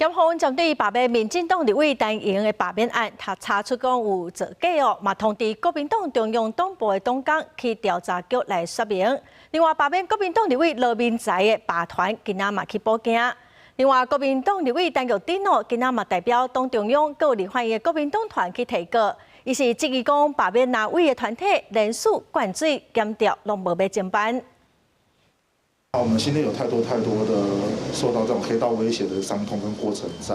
检方针对罢免民进党立委陈莹的罢免案，他查出讲有造假哦，嘛通知国民党中央党部的党工去调查局来说明。另外，罢免国民党立委罗明才的罢团今仔嘛去报警。另外，国民党立委陈玉珍哦，今仔嘛代表党中央各立法院的国民党团去提告，伊是质疑讲罢免哪位的团体人数灌水检调拢无要侦办。 我们心内有太多的受到这种黑道威胁的伤痛跟过程在，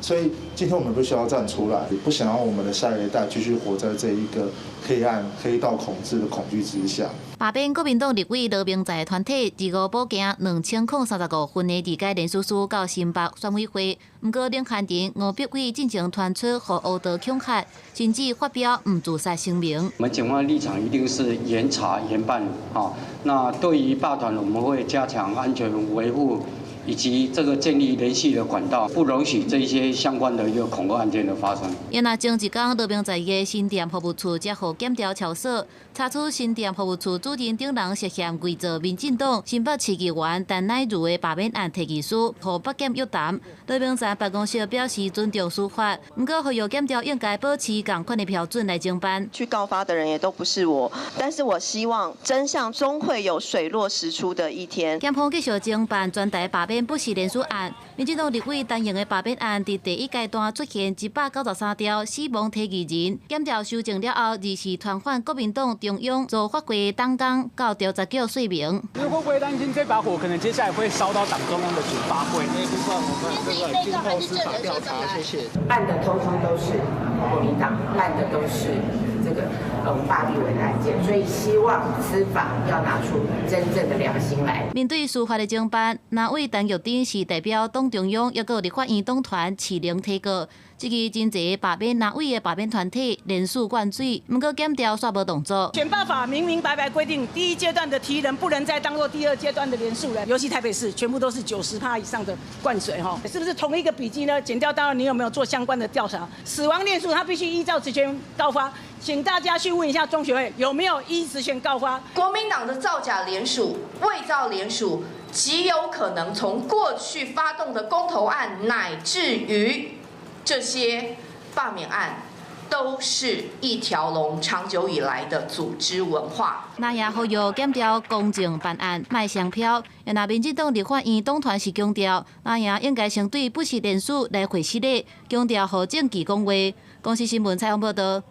所以今天我们必须要站出来，不想让我们的下一代继续活在这一个黑暗、黑道统治的恐惧之下。罢免国民党立委罗明才的团体25报警2035份的理解联署书到新北选委会，不过林汉庭、吴碧桂进行传出和殴打恐吓，甚至发表不自杀声明。我们警方的立场一定是严查严办啊。那对于罢团，我们会加强安全维护，以及这个建立联系的管道，不容许这些相关的一个恐怖案件的发生。因那前一天，罗明在的新店服务处接获检调调查，查出新店服务处主任等人涉嫌伪造民进党新北市议员陈乃如的罢免案提起书，和北检约谈。罗明在办公室表示尊重司法，不过呼吁检调应该保持同款的标准来侦办。去告发的人也都不是我，但是我希望真相终会有水落石出的一天。检方继续侦办专台罢免不实连署案，民进党立委陈莹的罢免案伫第一阶段出现193条死亡提议人，检调修正了后，二是传唤国民党中央做法规党工到调查局说明。会不会担心这把火可能接下来会烧到党中央的主发会？经后司法调查，谢谢。办的通通都是国民党，办的都是这个罢立委的案件，所以希望司法要拿出真正的良心来。面对司法的侦办，哪位陈玉珍是代表党中央，也有立法院党团启灵提告，这个真侪罢免哪位的罢免团体人数灌水，不过检调煞无动作。选罢法明明白白规定，第一阶段的提人不能再当做第二阶段的连署人，尤其台北市全部都是90%以上的灌水哈，是不是同一个笔迹呢？检调单位你有没有做相关的调查？死亡连署他必须依照职权告发，请大家去问一下中学会有没有依职权告发。国民党的造假联署、伪造联署，极有可能从过去发动的公投案，乃至于这些罢免案，都是一条龙长久以来的组织文化。那也呼吁检调公正办案，卖商票。若民进党立法院党团是强调，那也应该先对不实连署来回失礼，强调和政绩讲话。公司新闻采访报道。